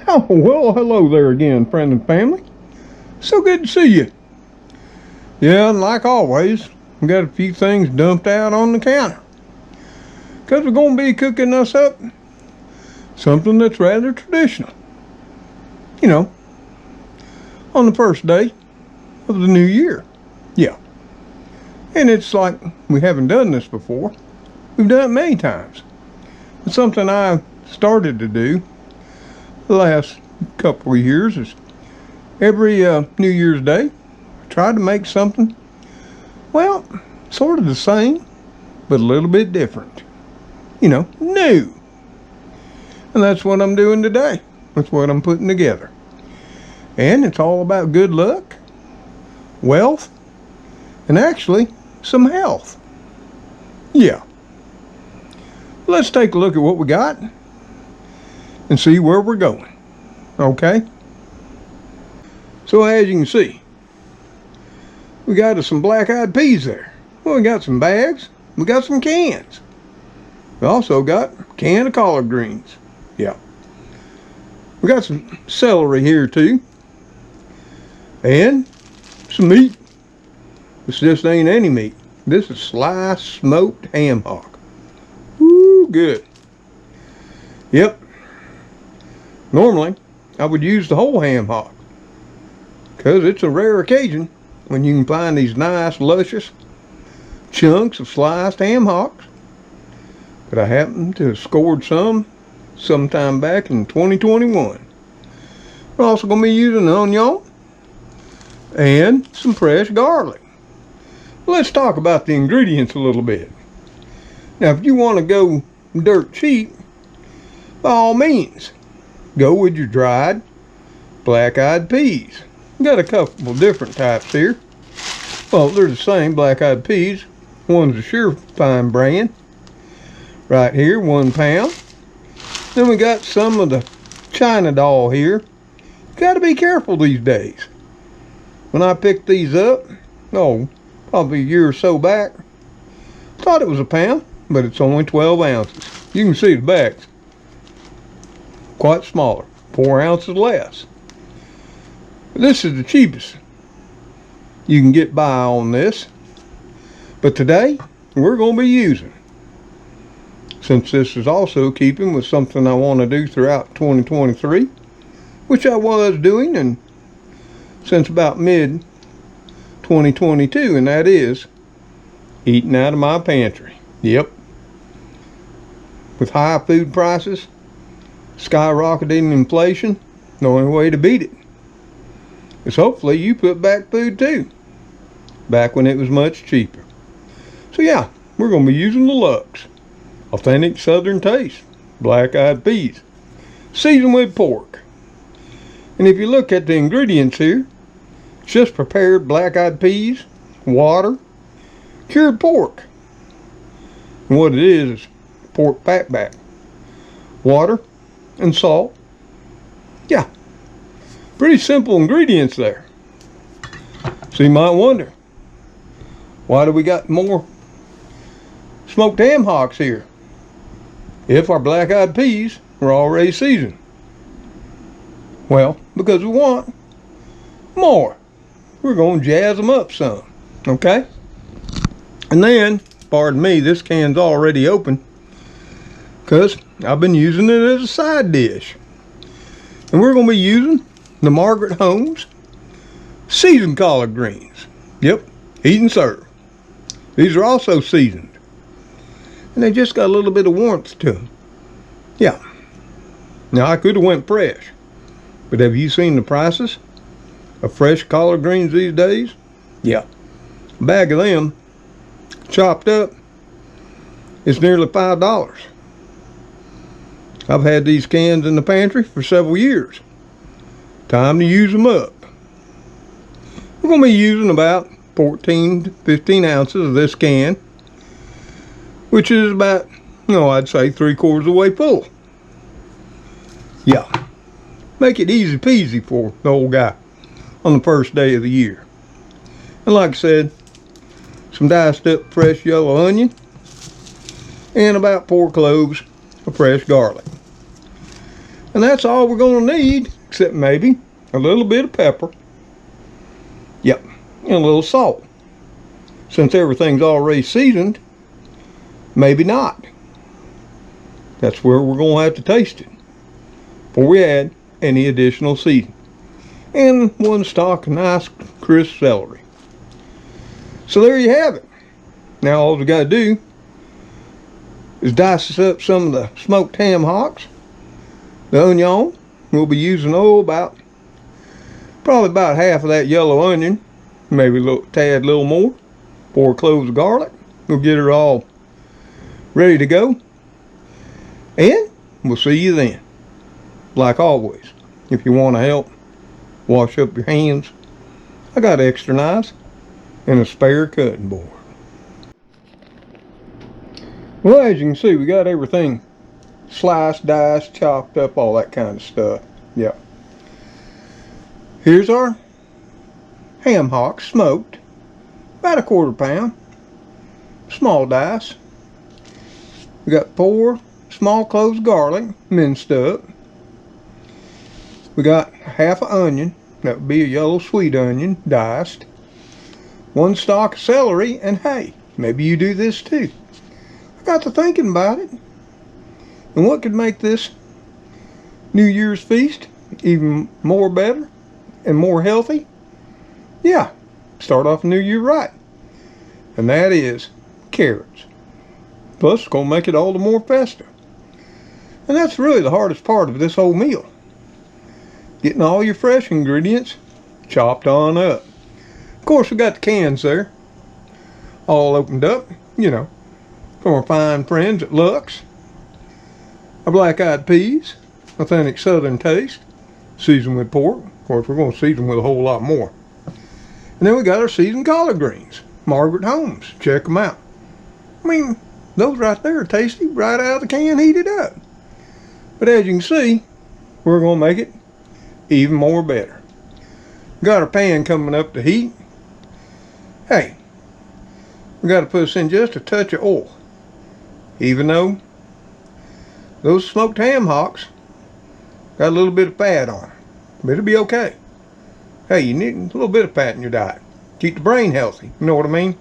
Oh, well, hello there again, friend and family. So good to see you. Yeah, and like always, we got a few things dumped out on the counter. Because we're going to be cooking us up something that's rather traditional. You know, on the first day of the new year. Yeah. And it's like we haven't done this before. We've done it many times. It's something I started to do the last couple of years is every New Year's Day, I tried to make something, well, sort of the same, but a little bit different. You know, new. And that's what I'm doing today. That's what I'm putting together. And it's all about good luck, wealth, and actually some health. Yeah. Let's take a look at what we got and see where we're going. Okay? So as you can see, we got some black-eyed peas there. Well, we got some bags. We got some cans. We also got a can of collard greens. Yeah. We got some celery here too. And some meat. This just ain't any meat. This is sliced smoked ham hock. Woo, good. Yep. Normally, I would use the whole ham hock, because it's a rare occasion when you can find these nice, luscious chunks of sliced ham hocks. But I happened to have scored some sometime back in 2021. We're also going to be using an onion and some fresh garlic. Let's talk about the ingredients a little bit. Now, if you want to go dirt cheap, by all means, go with your dried black-eyed peas. We got a couple different types here. Well, they're the same, black-eyed peas. One's a Surefine brand. Right here, 1 pound. Then we got some of the China doll here. You got to be careful these days. When I picked these up, probably a year or so back, thought it was a pound, but it's only 12 ounces. You can see the bags. Quite smaller, 4 ounces less. This is the cheapest you can get by on this. But today, we're going to be using, since this is also keeping with something I want to do throughout 2023, which I was doing and since about mid 2022, and that is eating out of my pantry. Yep. With high food prices, skyrocketing inflation, the only way to beat it is hopefully you put back food too, back when it was much cheaper. So yeah, we're going to be using the Lux authentic southern taste black-eyed peas seasoned with pork. And if you look at the ingredients here, it's just prepared black-eyed peas, water, cured pork. And what it is pork back, water, and salt. Yeah, pretty simple ingredients there. So you might wonder, why do we got more smoked ham hocks here if our black-eyed peas were already seasoned? Well, because we want more. We're going to jazz them up some, okay? And then, pardon me, this can's already open because I've been using it as a side dish. And we're going to be using the Margaret Holmes seasoned collard greens. Yep, eat and serve. These are also seasoned. And they just got a little bit of warmth to them. Yeah. Now, I could have went fresh. But have you seen the prices of fresh collard greens these days? Yeah. A bag of them, chopped up, is nearly $5. I've had these cans in the pantry for several years. Time to use them up. We're going to be using about 14 to 15 ounces of this can, which is about, I'd say 3/4 of the way full. Yeah. Make it easy peasy for the old guy on the first day of the year. And like I said, some diced up fresh yellow onion and about 4 cloves of fresh garlic. And that's all we're going to need, except maybe a little bit of pepper. Yep, and a little salt. Since everything's already seasoned, maybe not. That's where we're going to have to taste it before we add any additional seasoning. And 1 stalk of nice crisp celery. So there you have it. Now all we got to do is dice up some of the smoked ham hocks. The onion, we'll be using probably about half of that yellow onion, maybe a tad more. 4 cloves of garlic. We'll get her all ready to go. And we'll see you then. Like always, if you want to help wash up your hands, I got extra knives and a spare cutting board. Well, as you can see, we got everything sliced, diced, chopped up, all that kind of stuff. Yep. Here's our ham hocks, smoked, about 1/4 pound, small dice. We got 4 small cloves of garlic, minced up. We got half an onion, that would be a yellow sweet onion, diced. 1 stalk of celery, and hey, maybe you do this too. I got to thinking about it, and what could make this New Year's feast even more better and more healthy? Yeah, start off the new year right, and that is carrots. Plus, it's going to make it all the more festive. And that's really the hardest part of this whole meal. Getting all your fresh ingredients chopped on up. Of course, we got the cans there, all opened up, you know, from our fine friends at Lux. Our black-eyed peas, authentic southern taste, seasoned with pork. Of course, we're going to season with a whole lot more. And then we got our seasoned collard greens, Margaret Holmes. Check them out. I mean, those right there are tasty, right out of the can, heated up. But as you can see, we're going to make it even more better. Got our pan coming up to heat. Hey, we got to put us in just a touch of oil. Even though those smoked ham hocks got a little bit of fat on them, but it'll be okay. Hey, you need a little bit of fat in your diet. Keep the brain healthy, you know what I mean?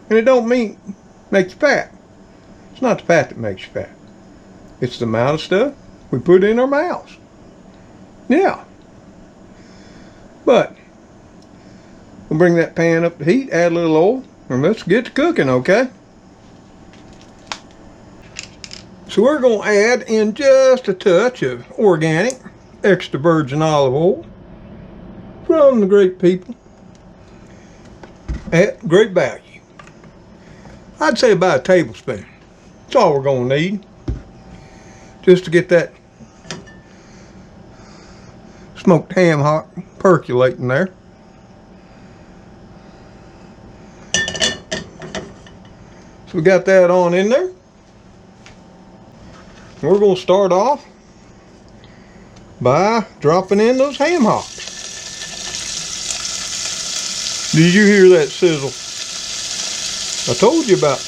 And it don't mean make you fat. It's not the fat that makes you fat. It's the amount of stuff we put in our mouths. Yeah. But we'll bring that pan up to heat, add a little oil, and let's get to cooking, okay? So we're going to add in just a touch of organic, extra virgin olive oil from the great people at Great Value. I'd say about a tablespoon. That's all we're going to need, just to get that smoked ham hock percolating there. So we got that on in there. We're going to start off by dropping in those ham hocks. Did you hear that sizzle? I told you about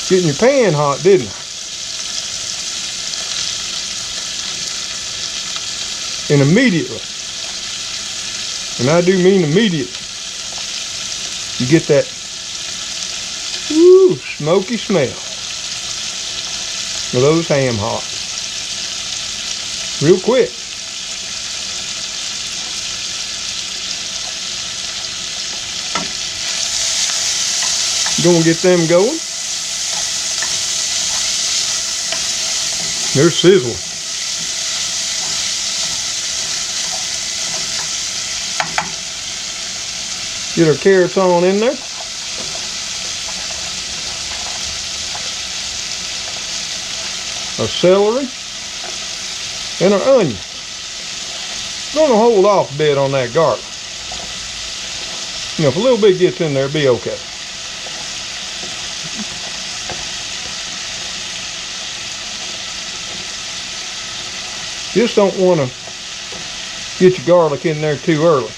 getting your pan hot, didn't I? And immediately, and I do mean immediately, you get that smoky smell of those ham hocks. Real quick. Gonna get them going. They're sizzling. Get our carrots on in there. Our celery and our onion. Gonna hold off a bit on that garlic. You know, if a little bit gets in there, it'll be okay. Just don't want to get your garlic in there too early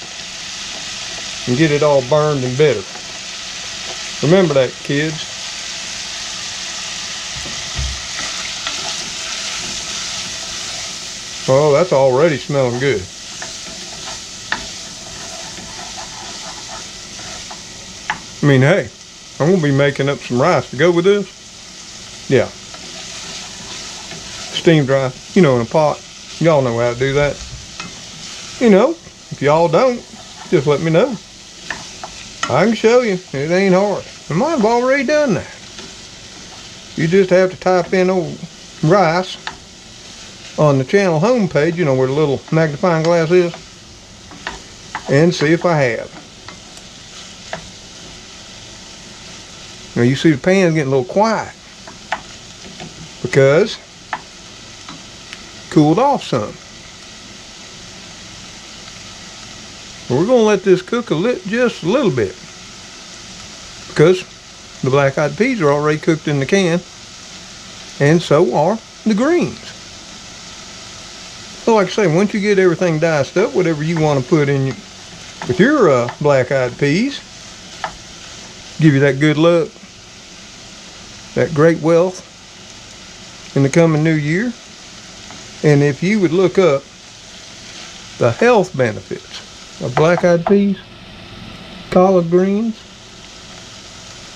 and get it all burned and bitter. Remember that, kids. Oh, that's already smelling good. I mean, hey, I'm gonna be making up some rice to go with this. Yeah. Steamed rice, in a pot. Y'all know how to do that. If y'all don't, just let me know. I can show you. It ain't hard. I might have already done that. You just have to type in old rice on the channel homepage, where the little magnifying glass is, and see if I have. Now you see the pan's getting a little quiet because cooled off some. We're going to let this cook just a little bit because the black-eyed peas are already cooked in the can, and so are the greens. So like I say, once you get everything diced up, whatever you want to put in with your black-eyed peas, give you that good luck, that great wealth in the coming new year. And if you would look up the health benefits of black-eyed peas, collard greens,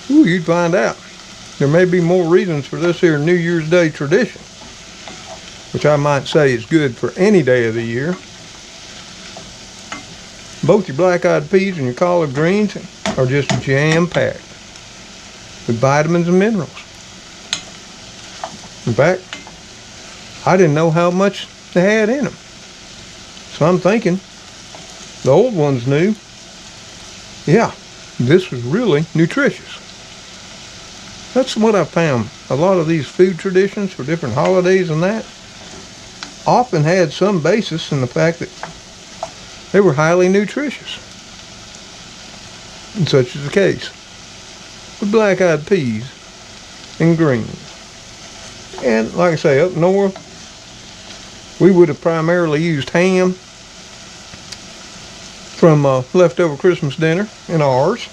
you'd find out. There may be more reasons for this here New Year's Day tradition, which I might say is good for any day of the year. Both your black-eyed peas and your collard greens are just jam-packed with vitamins and minerals. In fact, I didn't know how much they had in them. So I'm thinking the old ones knew, yeah, this was really nutritious. That's what I found. A lot of these food traditions for different holidays and that often had some basis in the fact that they were highly nutritious. And such is the case with black-eyed peas and greens. And like I say, up north, we would have primarily used ham from leftover Christmas dinner in ours.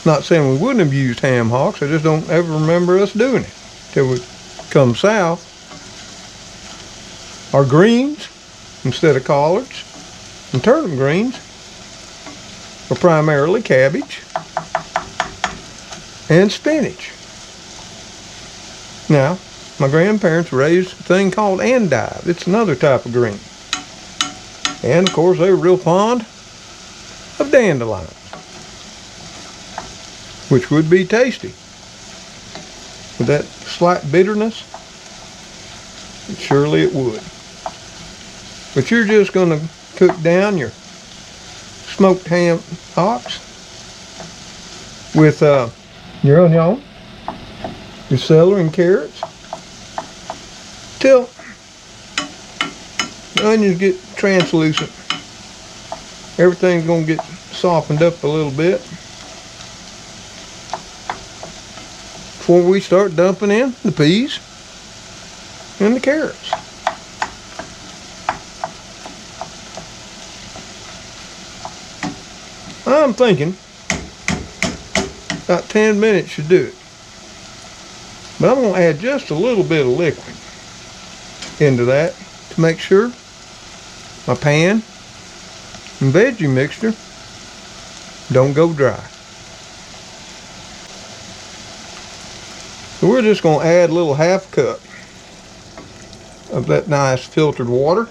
Not saying we wouldn't have used ham hocks, I just don't ever remember us doing it till we come south. Our greens, instead of collards and turnip greens, were primarily cabbage and spinach. Now, my grandparents raised a thing called endive. It's another type of green. And of course they were real fond of dandelions, which would be tasty. With that slight bitterness, surely it would. But you're just going to cook down your smoked ham hocks with your onion, your celery and carrots, till the onions get translucent. Everything's going to get softened up a little bit before we start dumping in the peas and the carrots. I'm thinking about 10 minutes should do it. But I'm going to add just a little bit of liquid into that to make sure my pan and veggie mixture don't go dry. So we're just going to add a little half cup of that nice filtered water.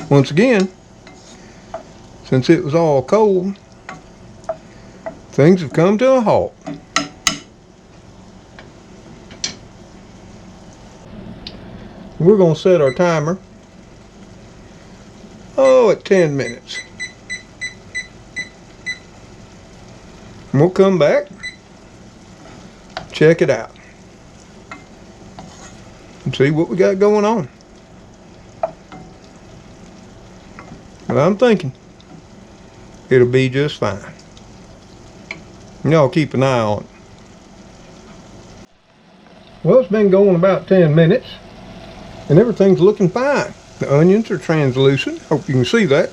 Once again, since it was all cold, things have come to a halt. We're going to set our timer, at 10 minutes. And we'll come back, check it out, and see what we got going on. But I'm thinking it'll be just fine. Y'all keep an eye on it. Well, it's been going about 10 minutes and everything's looking fine. The onions are translucent. Hope you can see that.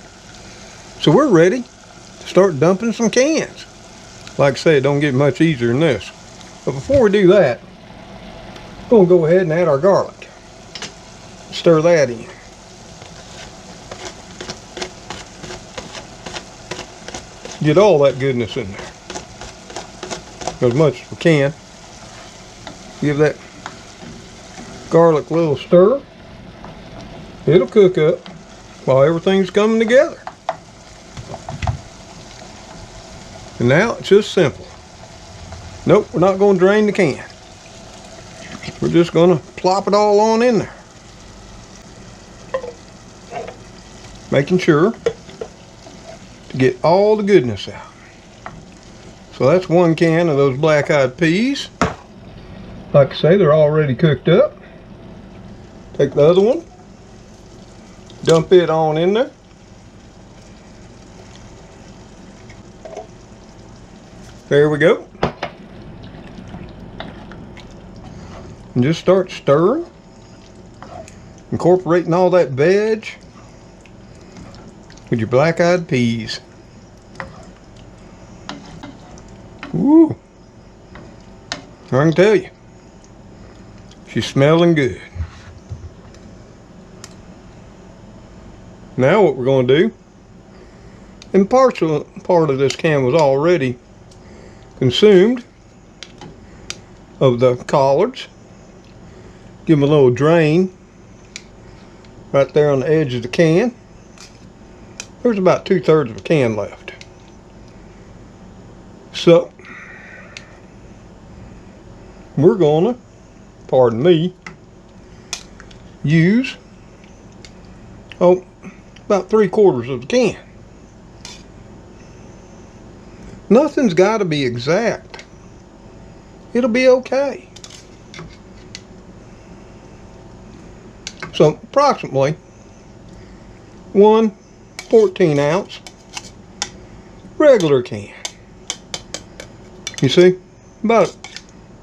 So we're ready to start dumping some cans. Like I say, it don't get much easier than this. But before we do that, I'm going to go ahead and add our garlic. Stir that in. Get all that goodness in there. As much as we can. Give that garlic a little stir. It'll cook up while everything's coming together. And now it's just simple. Nope, we're not going to drain the can. We're just going to plop it all on in there. Making sure to get all the goodness out. So that's 1 can of those black-eyed peas. Like I say, they're already cooked up. Take the other one. Dump it on in there. There we go. And just start stirring. Incorporating all that veg with your black-eyed peas. Woo! I can tell you, she's smelling good. Now what we're going to do, and part of this can was already consumed of the collards. Give them a little drain right there on the edge of the can. There's about 2/3 of a can left. So we're gonna, pardon me, use about 3/4 of the can. Nothing's got to be exact. It'll be okay. So approximately 1 14-ounce regular can. You see, about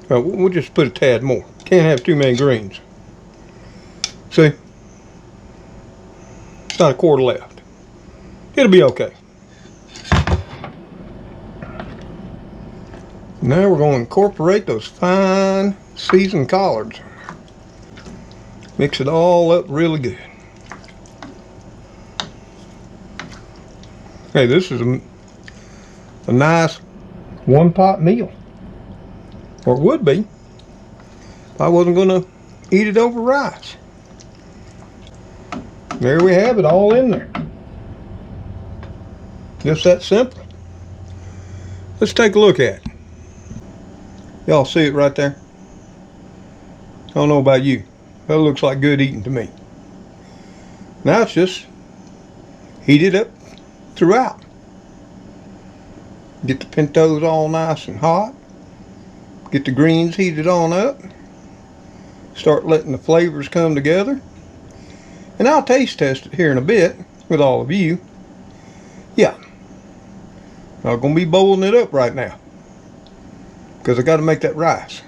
we'll just put a tad more. Can't have too many greens. See, it's not a quarter left. It'll be okay. Now we're going to incorporate those fine seasoned collards. Mix it all up really good. Hey, this is a nice one-pot meal. Or it would be if I wasn't going to eat it over rice. There we have it, all in there. Just that simple. Let's take a look at it. Y'all see it right there? I don't know about you. That looks like good eating to me. Now it's just heat it up throughout. Get the pintos all nice and hot. Get the greens heated on up. Start letting the flavors come together. And I'll taste test it here in a bit with all of you. Yeah. I'm going to be boiling it up right now, because I got to make that rice.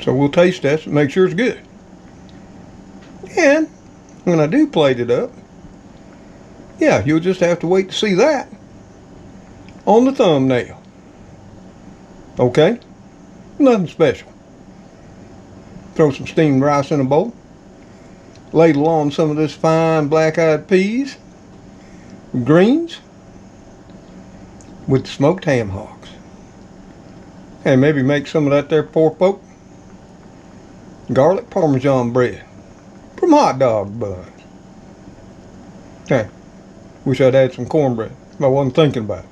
So we'll taste test it and make sure it's good. And when I do plate it up, yeah, you'll just have to wait to see that on the thumbnail. Okay? Nothing special. Throw some steamed rice in a bowl. Ladle on some of this fine black-eyed peas, greens, with smoked ham hocks. And maybe make some of that there pork poke, garlic parmesan bread from hot dog buns. Hey, wish I'd had some cornbread if I wasn't thinking about it,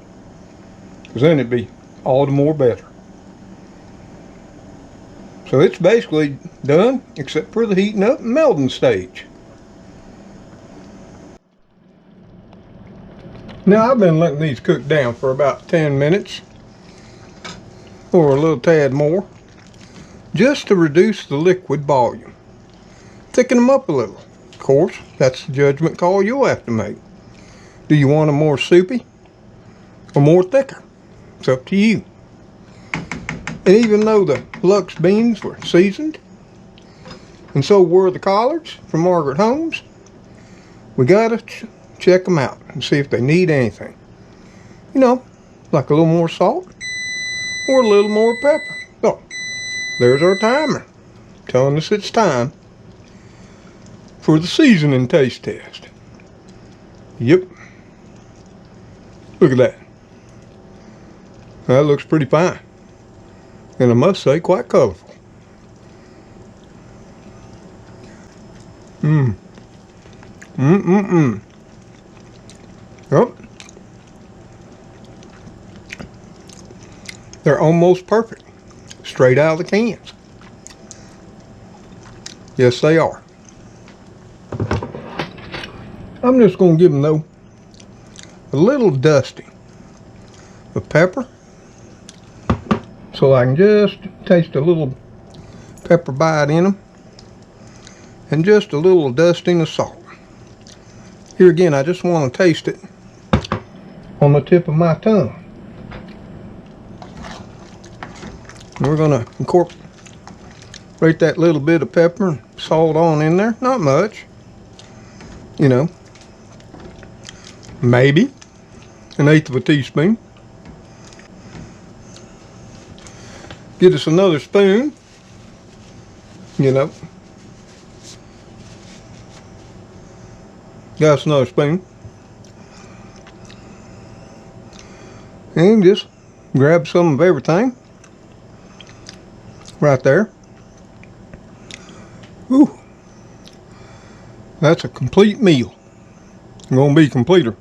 because then it'd be all the more better. So it's basically done, except for the heating up and melding stage. Now I've been letting these cook down for about 10 minutes or a little tad more, just to reduce the liquid volume. Thicken them up a little. Of course, that's the judgment call you'll have to make. Do you want them more soupy or more thicker? It's up to you. And even though the Lux beans were seasoned, and so were the collards from Margaret Holmes, we gotta check them out and see if they need anything. You know, like a little more salt or a little more pepper. Oh, there's our timer telling us it's time for the seasoning taste test. Yep. Look at that. That looks pretty fine. And I must say, quite colorful. Yep. They're almost perfect. Straight out of the cans. Yes, they are. I'm just going to give them, though, a little dusting of pepper. So I can just taste a little pepper bite in them. And just a little dusting of salt. Here again, I just want to taste it on the tip of my tongue. We're going to incorporate that little bit of pepper and salt on in there. Not much. You know, maybe an eighth of a teaspoon. Get us another spoon. You know. Got us another spoon. And just grab some of everything. Right there. Ooh. That's a complete meal. I'm going to be completer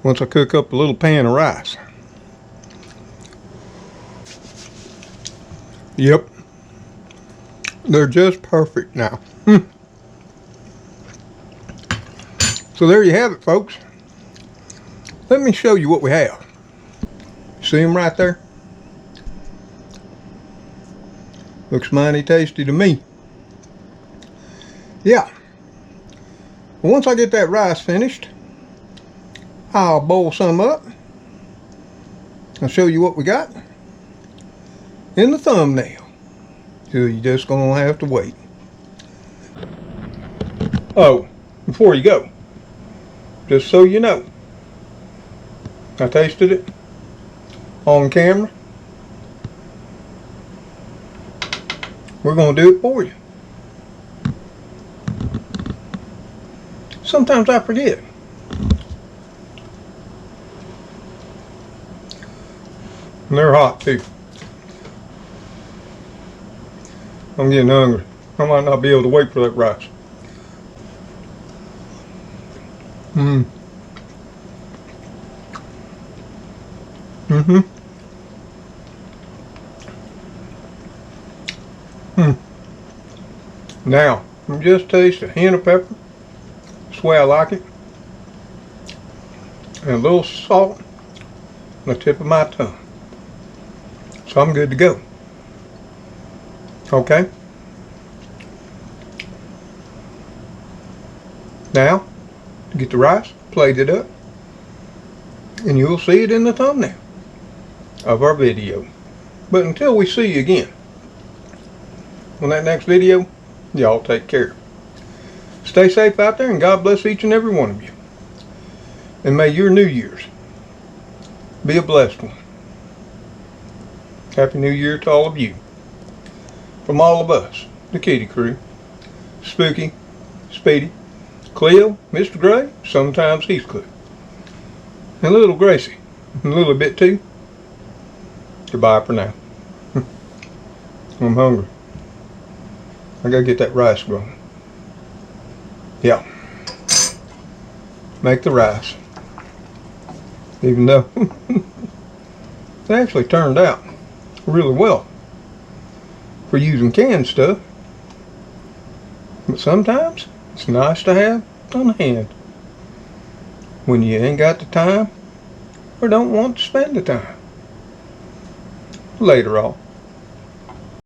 once I cook up a little pan of rice. Yep. They're just perfect now. So there you have it, folks. Let me show you what we have. See them right there? Looks mighty tasty to me. Yeah. Well, once I get that rice finished, I'll boil some up. I'll show you what we got in the thumbnail. So you're just gonna have to wait. Oh, before you go, just so you know, I tasted it on camera. We're going to do it for you. Sometimes I forget. And they're hot too. I'm getting hungry. I might not be able to wait for that rice. Now, just taste a hint of pepper. That's the way I like it. And a little salt on the tip of my tongue. So I'm good to go. Okay? Now, get the rice, plate it up, and you'll see it in the thumbnail of our video. But until we see you again on that next video, y'all take care. Stay safe out there, and God bless each and every one of you. And may your New Year's be a blessed one. Happy New Year to all of you. From all of us, the Kitty Crew, Spooky, Speedy, Cleo, Mr. Gray, sometimes Heathcliff, and little Gracie, and a little bit too. Goodbye for now. I'm hungry. I gotta get that rice going. Yeah. Make the rice. Even though it actually turned out really well for using canned stuff. But sometimes it's nice to have on hand when you ain't got the time or don't want to spend the time. Later on.